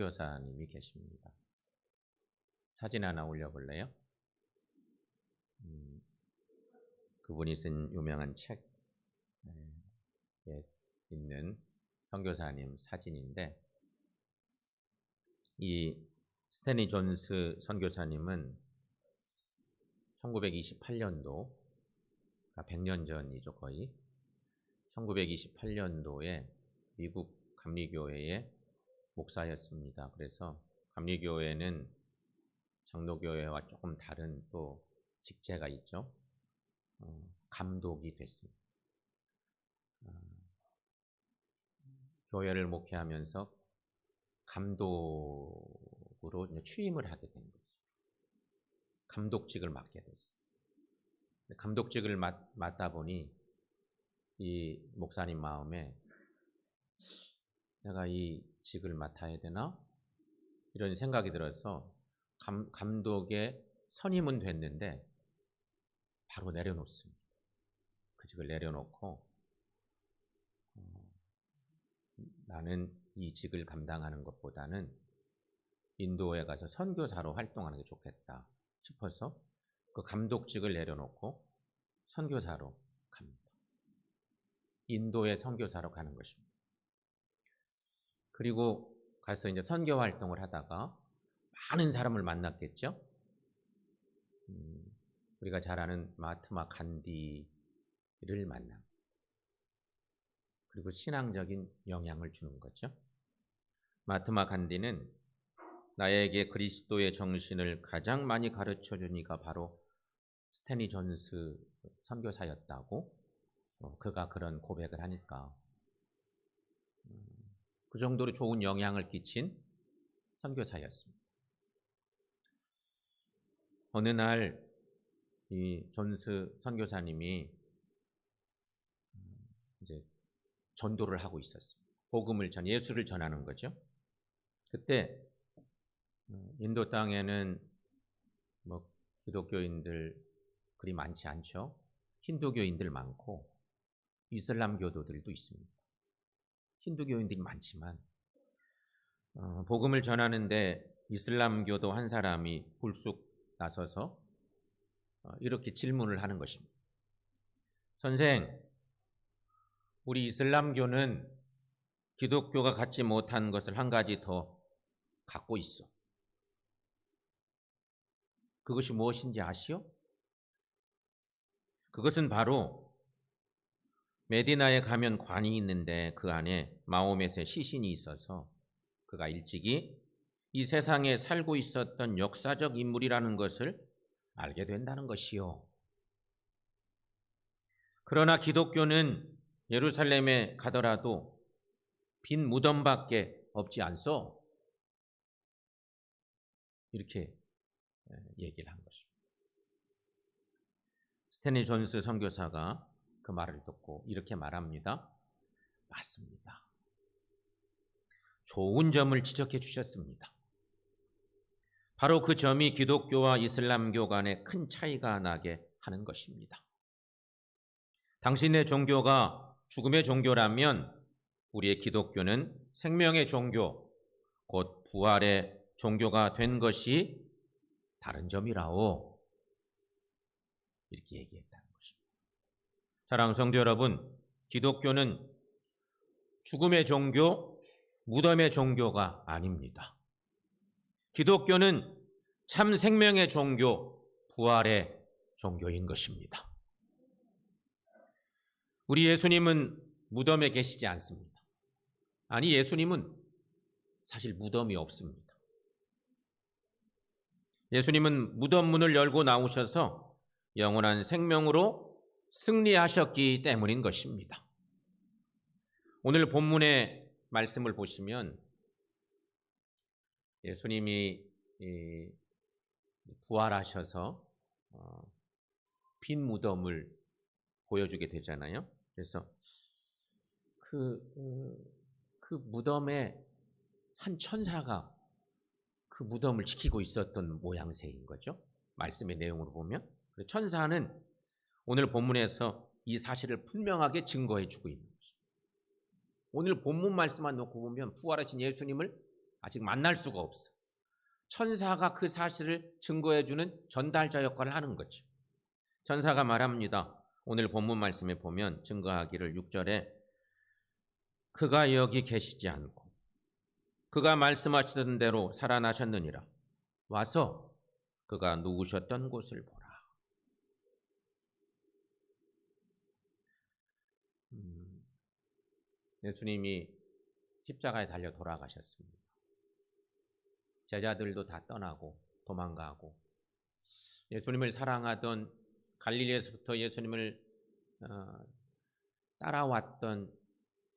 선교사님이 계십니다. 사진 하나 올려볼래요? 그분이 쓴 유명한 책에 있는 선교사님 사진인데, 이 스탠리 존스 선교사님은 1928년도, 100년 전이죠 거의, 1928년도에 미국 감리교회의 목사였습니다. 그래서 감리교회는 장로교회와 조금 다른 또 직제가 있죠. 감독이 됐습니다. 교회를 목회하면서 감독으로 취임을 하게 된 거죠. 감독직을 맡게 됐어요. 감독직을 맡다 보니 이 목사님 마음에 내가 이 직을 맡아야 되나? 이런 생각이 들어서 감독의 선임은 됐는데 바로 내려놓습니다. 그 직을 내려놓고 나는 이 직을 감당하는 것보다는 인도에 가서 선교사로 활동하는 게 좋겠다 싶어서 그 감독직을 내려놓고 선교사로 갑니다. 인도에 선교사로 가는 것입니다. 그리고 가서 이제 선교 활동을 하다가 많은 사람을 만났겠죠. 우리가 잘 아는 마하트마 간디를 만납니다. 그리고 신앙적인 영향을 주는 거죠. 마하트마 간디는 나에게 그리스도의 정신을 가장 많이 가르쳐 준 이가 바로 스탠리 존스 선교사였다고 그가 그런 고백을 하니까 그 정도로 좋은 영향을 끼친 선교사였습니다. 어느 날 이 존스 선교사님이 이제 전도를 하고 있었습니다. 복음을 예수를 전하는 거죠. 그때 인도 땅에는 기독교인들 그리 많지 않죠. 힌두교인들 많고 이슬람교도들도 있습니다. 힌두교인들이 많지만 복음을 전하는데 이슬람교도 한 사람이 불쑥 나서서 이렇게 질문을 하는 것입니다. 선생, 우리 이슬람교는 기독교가 갖지 못한 것을 한 가지 더 갖고 있어. 그것이 무엇인지 아시오? 그것은 바로 메디나에 가면 관이 있는데 그 안에 마호멧의 시신이 있어서 그가 일찍이 이 세상에 살고 있었던 역사적 인물이라는 것을 알게 된다는 것이요. 그러나 기독교는 예루살렘에 가더라도 빈 무덤밖에 없지 않소. 이렇게 얘기를 한 것입니다. 스탠리 존스 선교사가 그 말을 듣고 이렇게 말합니다. 맞습니다. 좋은 점을 지적해 주셨습니다. 바로 그 점이 기독교와 이슬람교 간에 큰 차이가 나게 하는 것입니다. 당신의 종교가 죽음의 종교라면 우리의 기독교는 생명의 종교, 곧 부활의 종교가 된 것이 다른 점이라오. 이렇게 얘기했다는 것입니다. 사랑하는 성도 여러분, 기독교는 죽음의 종교, 무덤의 종교가 아닙니다. 기독교는 참 생명의 종교, 부활의 종교인 것입니다. 우리 예수님은 무덤에 계시지 않습니다. 아니, 예수님은 사실 무덤이 없습니다. 예수님은 무덤 문을 열고 나오셔서 영원한 생명으로 승리하셨기 때문인 것입니다. 오늘 본문의 말씀을 보시면 예수님이 부활하셔서 빈 무덤을 보여주게 되잖아요. 그래서 그 무덤에 한 천사가 그 무덤을 지키고 있었던 모양새인 거죠. 말씀의 내용으로 보면 천사는 오늘 본문에서 이 사실을 분명하게 증거해 주고 있는 것입니다. 오늘 본문 말씀만 놓고 보면 부활하신 예수님을 아직 만날 수가 없어. 천사가 그 사실을 증거해주는 전달자 역할을 하는 거죠. 천사가 말합니다. 오늘 본문 말씀에 보면 증거하기를 6절에 그가 여기 계시지 않고 그가 말씀하시던 대로 살아나셨느니라. 와서 그가 누우셨던 곳을 보라. 예수님이 십자가에 달려 돌아가셨습니다. 제자들도 다 떠나고 도망가고 예수님을 사랑하던 갈릴리에서부터 예수님을 따라왔던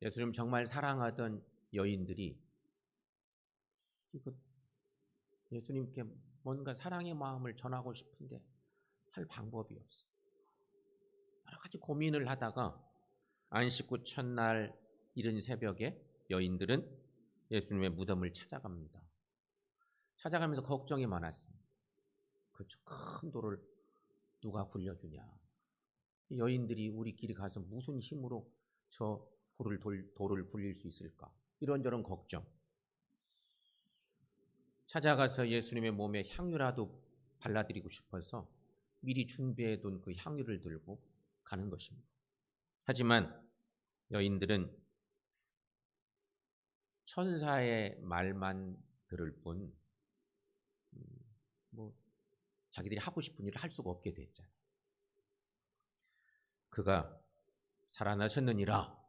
예수님 정말 사랑하던 여인들이 예수님께 뭔가 사랑의 마음을 전하고 싶은데 할 방법이 없어. 여러 가지 고민을 하다가 안식구 첫날 이른 새벽에 여인들은 예수님의 무덤을 찾아갑니다. 찾아가면서 걱정이 많았습니다. 그 큰 돌을 누가 굴려주냐. 여인들이 우리끼리 가서 무슨 힘으로 저 돌을 굴릴 수 있을까. 이런저런 걱정. 찾아가서 예수님의 몸에 향유라도 발라드리고 싶어서 미리 준비해둔 그 향유를 들고 가는 것입니다. 하지만 여인들은 천사의 말만 들을 뿐 자기들이 하고 싶은 일을 할 수가 없게 됐잖아요. 그가 살아나셨느니라.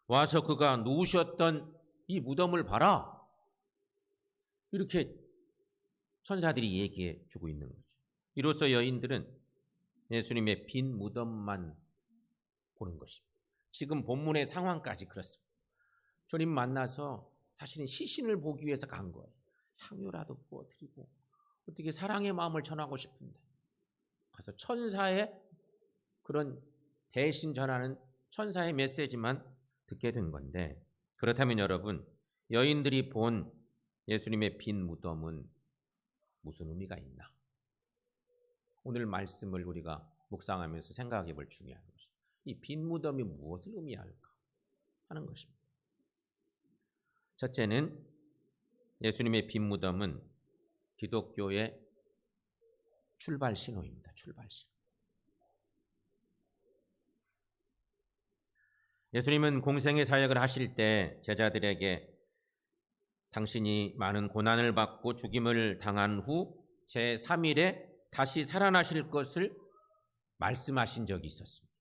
와서 그가 누우셨던 이 무덤을 봐라. 이렇게 천사들이 얘기해 주고 있는 거죠. 이로써 여인들은 예수님의 빈 무덤만 보는 것입니다. 지금 본문의 상황까지 그렇습니다. 주님 만나서 사실은 시신을 보기 위해서 간 거예요. 향유라도 부어드리고 어떻게 사랑의 마음을 전하고 싶은데 가서 천사의 그런 대신 전하는 천사의 메시지만 듣게 된 건데, 그렇다면 여러분, 여인들이 본 예수님의 빈 무덤은 무슨 의미가 있나? 오늘 말씀을 우리가 묵상하면서 생각해 볼 중요한 것입니다. 이 빈 무덤이 무엇을 의미할까 하는 것입니다. 첫째는 예수님의 빈 무덤은 기독교의 출발 신호입니다. 출발 신호. 예수님은 공생의 사역을 하실 때 제자들에게 당신이 많은 고난을 받고 죽임을 당한 후 제3일에 다시 살아나실 것을 말씀하신 적이 있었습니다.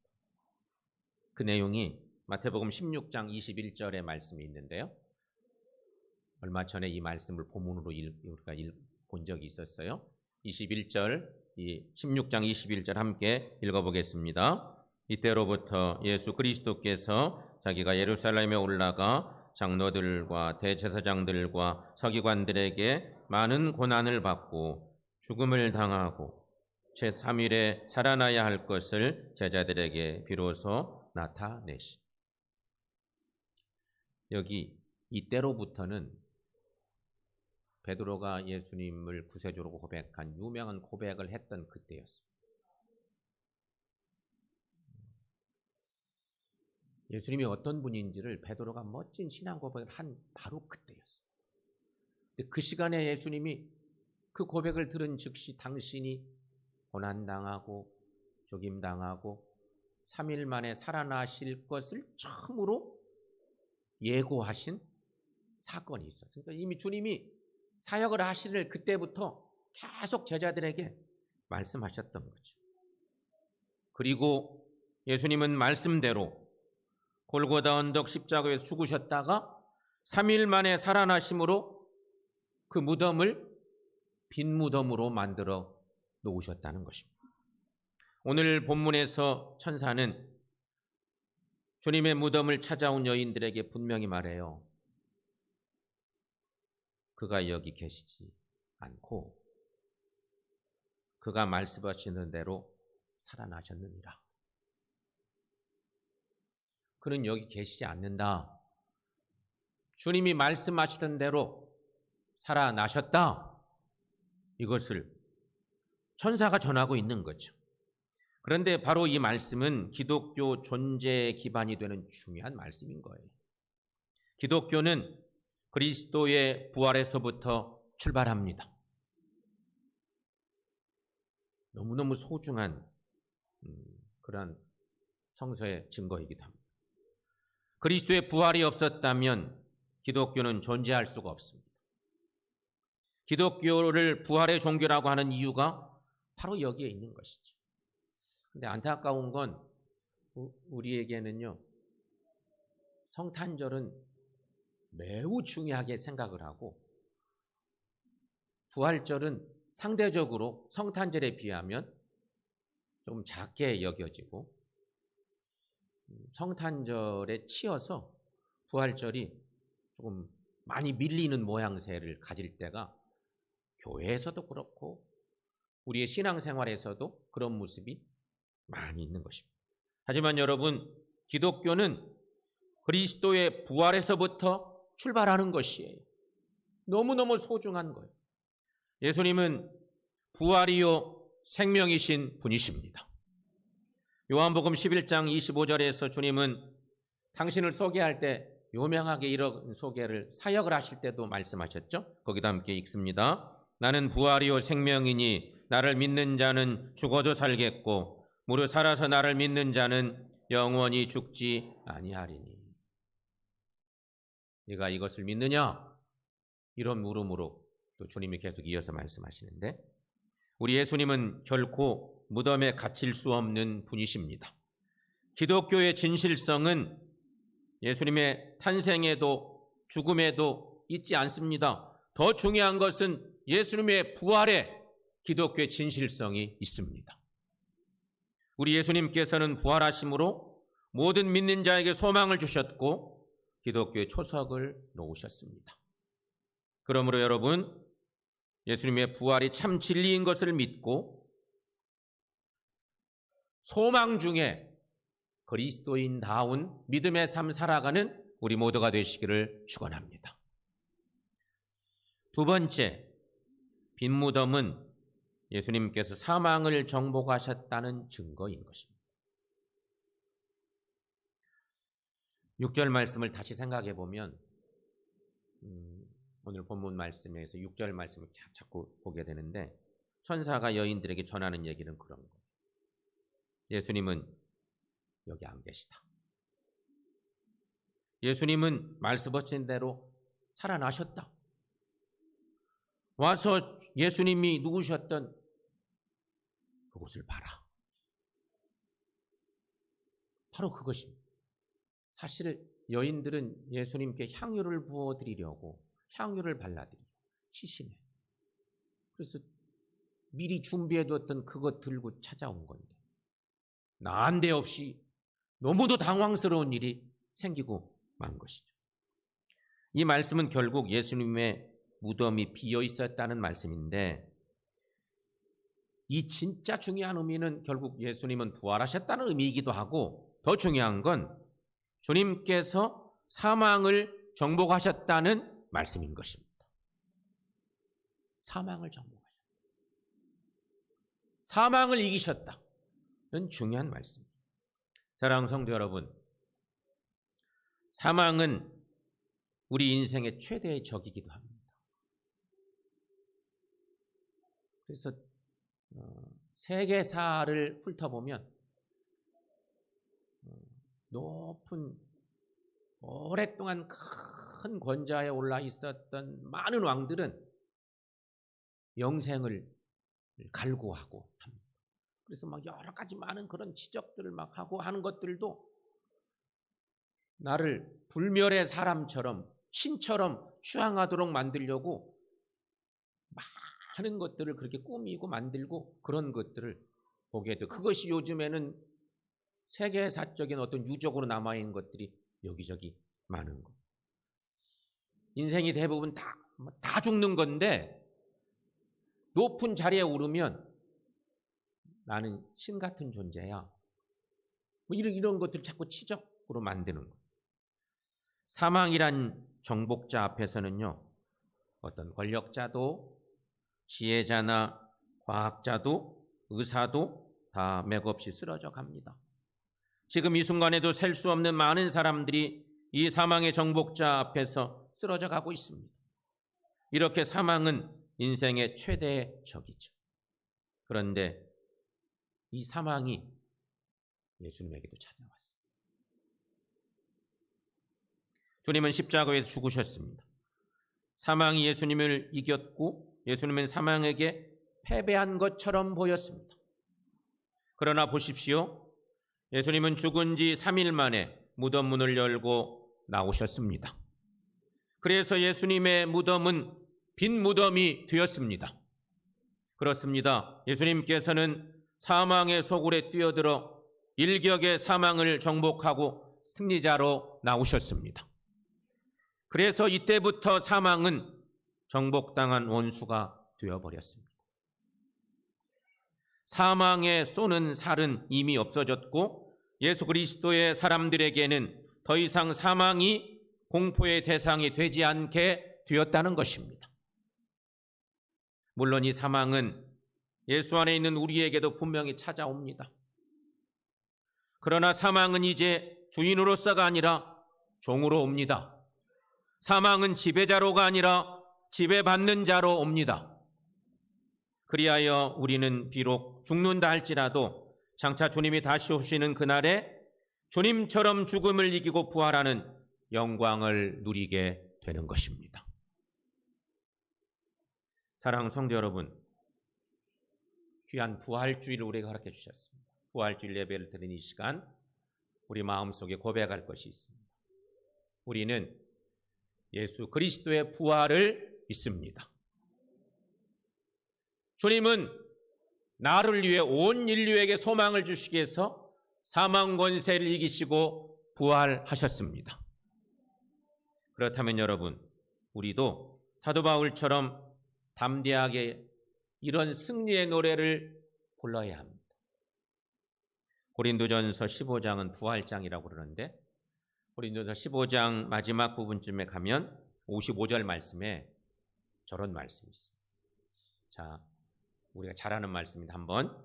그 내용이 마태복음 16장 21절의 말씀이 있는데요. 얼마 전에 이 말씀을 본문으로 우리가 본 적이 있었어요. 21절, 16장 21절 함께 읽어보겠습니다. 이때로부터 예수 그리스도께서 자기가 예루살렘에 올라가 장로들과 대제사장들과 서기관들에게 많은 고난을 받고 죽음을 당하고 제3일에 살아나야 할 것을 제자들에게 비로소 나타내시. 여기 이때로부터는 베드로가 예수님을 구세주로 고백한 유명한 고백을 했던 그때였습니다. 예수님이 어떤 분인지를 베드로가 멋진 신앙 고백을 한 바로 그때였습니다. 근데 그 시간에 예수님이 그 고백을 들은 즉시 당신이 고난당하고 죽임당하고 3일 만에 살아나실 것을 처음으로 예고하신 사건이 있었어요. 그러니까 이미 주님이 사역을 하실 그때부터 계속 제자들에게 말씀하셨던 거죠. 그리고 예수님은 말씀대로 골고다 언덕 십자가에서 죽으셨다가 3일 만에 살아나심으로 그 무덤을 빈 무덤으로 만들어 놓으셨다는 것입니다. 오늘 본문에서 천사는 주님의 무덤을 찾아온 여인들에게 분명히 말해요. 그가 여기 계시지 않고 그가 말씀하시는 대로 살아나셨느니라. 그는 여기 계시지 않는다. 주님이 말씀하시던 대로 살아나셨다. 이것을 천사가 전하고 있는 거죠. 그런데 바로 이 말씀은 기독교 존재의 기반이 되는 중요한 말씀인 거예요. 기독교는 그리스도의 부활에서부터 출발합니다. 너무너무 소중한 그런 성서의 증거이기도 합니다. 그리스도의 부활이 없었다면 기독교는 존재할 수가 없습니다. 기독교를 부활의 종교라고 하는 이유가 바로 여기에 있는 것이죠. 그런데 안타까운 건 우리에게는요, 성탄절은 매우 중요하게 생각을 하고 부활절은 상대적으로 성탄절에 비하면 좀 작게 여겨지고 성탄절에 치여서 부활절이 조금 많이 밀리는 모양새를 가질 때가 교회에서도 그렇고 우리의 신앙생활에서도 그런 모습이 많이 있는 것입니다. 하지만 여러분, 기독교는 그리스도의 부활에서부터 출발하는 것이에요. 너무너무 소중한 거예요. 예수님은 부활이요 생명이신 분이십니다. 요한복음 11장 25절에서 주님은 당신을 소개할 때 유명하게 이런 소개를 사역을 하실 때도 말씀하셨죠. 거기도 함께 읽습니다. 나는 부활이요 생명이니 나를 믿는 자는 죽어도 살겠고 무릇 살아서 나를 믿는 자는 영원히 죽지 아니하리니. 네가 이것을 믿느냐? 이런 물음으로 또 주님이 계속 이어서 말씀하시는데, 우리 예수님은 결코 무덤에 갇힐 수 없는 분이십니다. 기독교의 진실성은 예수님의 탄생에도 죽음에도 있지 않습니다. 더 중요한 것은 예수님의 부활에 기독교의 진실성이 있습니다. 우리 예수님께서는 부활하심으로 모든 믿는 자에게 소망을 주셨고 기독교의 초석을 놓으셨습니다. 그러므로 여러분, 예수님의 부활이 참 진리인 것을 믿고 소망 중에 그리스도인다운 믿음의 삶 살아가는 우리 모두가 되시기를 축원합니다. 두 번째, 빈 무덤은 예수님께서 사망을 정복하셨다는 증거인 것입니다. 6절 말씀을 다시 생각해 보면 오늘 본문 말씀에서 6절 말씀을 자꾸 보게 되는데, 천사가 여인들에게 전하는 얘기는 그런 거예요. 예수님은 여기 안 계시다. 예수님은 말씀하신 대로 살아나셨다. 와서 예수님이 누구셨던 그곳을 봐라. 바로 그것입니다. 사실 여인들은 예수님께 향유를 부어드리려고 향유를 발라드리고 시신에, 그래서 미리 준비해뒀던 그것 들고 찾아온 건데 난데없이 너무도 당황스러운 일이 생기고 만 것이죠. 이 말씀은 결국 예수님의 무덤이 비어 있었다는 말씀인데, 이 진짜 중요한 의미는 결국 예수님은 부활하셨다는 의미이기도 하고, 더 중요한 건 주님께서 사망을 정복하셨다는 말씀인 것입니다. 사망을 정복하셨다. 사망을 이기셨다는 중요한 말씀입니다. 사랑하는 성도 여러분, 사망은 우리 인생의 최대의 적이기도 합니다. 그래서 세계사를 훑어보면 높은 오랫동안 큰 권좌에 올라 있었던 많은 왕들은 영생을 갈구하고 합니다. 그래서 막 여러 가지 많은 그런 지적들을 막 하고 하는 것들도 나를 불멸의 사람처럼 신처럼 추앙하도록 만들려고 많은 것들을 그렇게 꾸미고 만들고 그런 것들을 보게 돼요. 그것이 요즘에는 세계사적인 어떤 유적으로 남아있는 것들이 여기저기 많은 거. 인생이 대부분 다 죽는 건데 높은 자리에 오르면 나는 신 같은 존재야. 뭐 이런 것들 자꾸 치적으로 만드는 거. 사망이란 정복자 앞에서는요, 어떤 권력자도 지혜자나 과학자도 의사도 다 맥없이 쓰러져 갑니다. 지금 이 순간에도 셀 수 없는 많은 사람들이 이 사망의 정복자 앞에서 쓰러져 가고 있습니다. 이렇게 사망은 인생의 최대의 적이죠. 그런데 이 사망이 예수님에게도 찾아왔습니다. 주님은 십자가에서 죽으셨습니다. 사망이 예수님을 이겼고 예수님은 사망에게 패배한 것처럼 보였습니다. 그러나 보십시오. 예수님은 죽은 지 3일 만에 무덤 문을 열고 나오셨습니다. 그래서 예수님의 무덤은 빈 무덤이 되었습니다. 그렇습니다. 예수님께서는 사망의 소굴에 뛰어들어 일격의 사망을 정복하고 승리자로 나오셨습니다. 그래서 이때부터 사망은 정복당한 원수가 되어버렸습니다. 사망에 쏘는 살은 이미 없어졌고 예수 그리스도의 사람들에게는 더 이상 사망이 공포의 대상이 되지 않게 되었다는 것입니다. 물론 이 사망은 예수 안에 있는 우리에게도 분명히 찾아옵니다. 그러나 사망은 이제 주인으로서가 아니라 종으로 옵니다. 사망은 지배자로가 아니라 지배받는 자로 옵니다. 그리하여 우리는 비록 죽는다 할지라도 장차 주님이 다시 오시는 그날에 주님처럼 죽음을 이기고 부활하는 영광을 누리게 되는 것입니다. 사랑하는 성도 여러분, 귀한 부활주일을 우리에게 허락해 주셨습니다. 부활주일 예배를 드리는 이 시간 우리 마음속에 고백할 것이 있습니다. 우리는 예수 그리스도의 부활을 믿습니다. 주님은 나를 위해 온 인류에게 소망을 주시기 위해서 사망 권세를 이기시고 부활하셨습니다. 그렇다면 여러분, 우리도 사도 바울처럼 담대하게 이런 승리의 노래를 불러야 합니다. 고린도전서 15장은 부활장이라고 그러는데 고린도전서 15장 마지막 부분쯤에 가면 55절 말씀에 저런 말씀이 있습니다. 자, 우리가 잘 아는 말씀입니다. 한번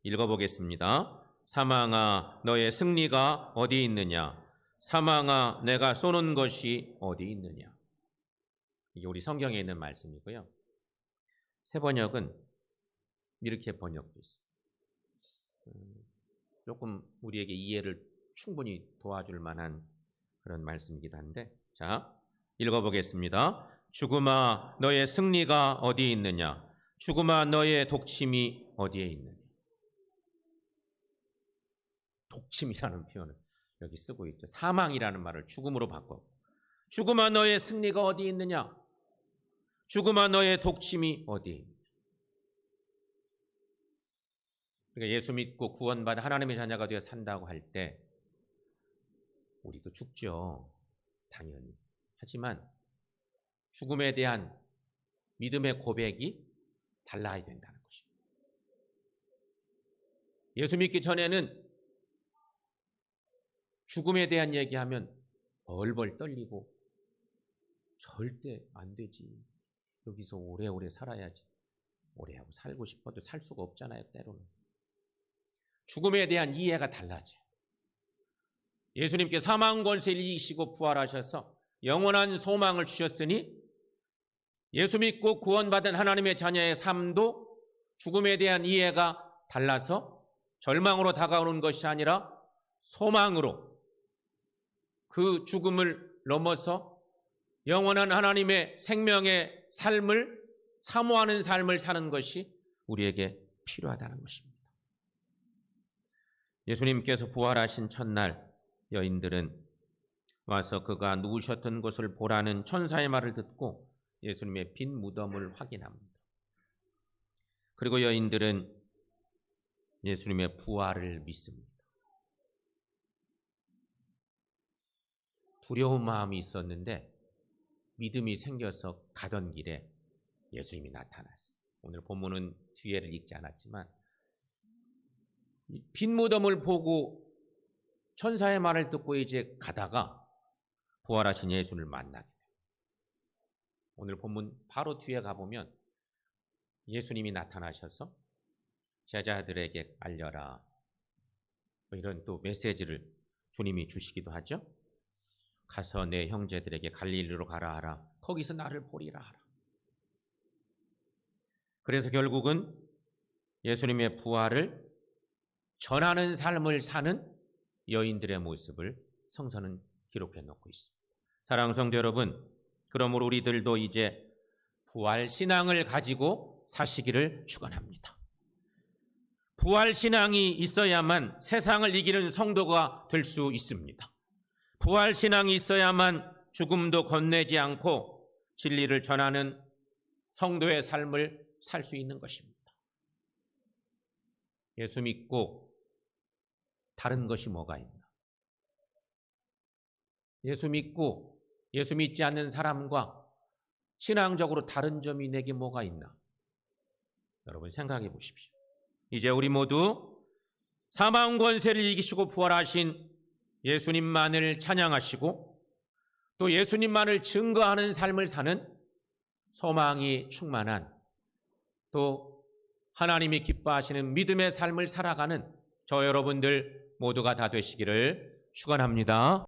읽어보겠습니다. 사망아, 너의 승리가 어디 있느냐? 사망아, 내가 쏘는 것이 어디 있느냐? 이게 우리 성경에 있는 말씀이고요. 새 번역은 이렇게 번역되어 있습니다. 조금 우리에게 이해를 충분히 도와줄 만한 그런 말씀이기도 한데, 자, 읽어보겠습니다. 죽음아, 너의 승리가 어디 있느냐? 죽음아, 너의 독침이 어디에 있느냐? 독침이라는 표현을 여기 쓰고 있죠. 사망이라는 말을 죽음으로 바꿨고, 죽음아, 너의 승리가 어디 있느냐? 죽음아, 너의 독침이 어디에 있느냐? 그러니까 예수 믿고 구원받아 하나님의 자녀가 되어 산다고 할 때 우리도 죽죠. 당연히. 하지만 죽음에 대한 믿음의 고백이 달라야 된다는 것입니다. 예수 믿기 전에는 죽음에 대한 얘기하면 벌벌 떨리고 절대 안 되지. 여기서 오래오래 살아야지. 오래하고 살고 싶어도 살 수가 없잖아요, 때로는. 죽음에 대한 이해가 달라져요. 예수님께 사망 권세를 이기시고 부활하셔서 영원한 소망을 주셨으니 예수 믿고 구원받은 하나님의 자녀의 삶도 죽음에 대한 이해가 달라서 절망으로 다가오는 것이 아니라 소망으로 그 죽음을 넘어서 영원한 하나님의 생명의 삶을 사모하는 삶을 사는 것이 우리에게 필요하다는 것입니다. 예수님께서 부활하신 첫날 여인들은 와서 그가 누우셨던 곳을 보라는 천사의 말을 듣고 예수님의 빈 무덤을 확인합니다. 그리고 여인들은 예수님의 부활을 믿습니다. 두려운 마음이 있었는데 믿음이 생겨서 가던 길에 예수님이 나타났어요. 오늘 본문은 뒤에를 읽지 않았지만 빈 무덤을 보고 천사의 말을 듣고 이제 가다가 부활하신 예수를 만나게 돼요. 오늘 본문 바로 뒤에 가보면 예수님이 나타나셔서 제자들에게 알려라, 이런 또 메시지를 주님이 주시기도 하죠. 가서 내 형제들에게 갈릴리로 가라 하라. 거기서 나를 보리라 하라. 그래서 결국은 예수님의 부활을 전하는 삶을 사는 여인들의 모습을 성서는 기록해 놓고 있습니다. 사랑하는 성도 여러분, 그러므로 우리들도 이제 부활 신앙을 가지고 사시기를 축원합니다. 부활 신앙이 있어야만 세상을 이기는 성도가 될 수 있습니다. 부활 신앙이 있어야만 죽음도 겁내지 않고 진리를 전하는 성도의 삶을 살 수 있는 것입니다. 예수 믿고 다른 것이 뭐가 있나? 예수 믿고 예수 믿지 않는 사람과 신앙적으로 다른 점이 내게 뭐가 있나? 여러분 생각해 보십시오. 이제 우리 모두 사망 권세를 이기시고 부활하신 예수님만을 찬양하시고 또 예수님만을 증거하는 삶을 사는 소망이 충만한 또 하나님이 기뻐하시는 믿음의 삶을 살아가는 저 여러분들 모두가 다 되시기를 축원합니다.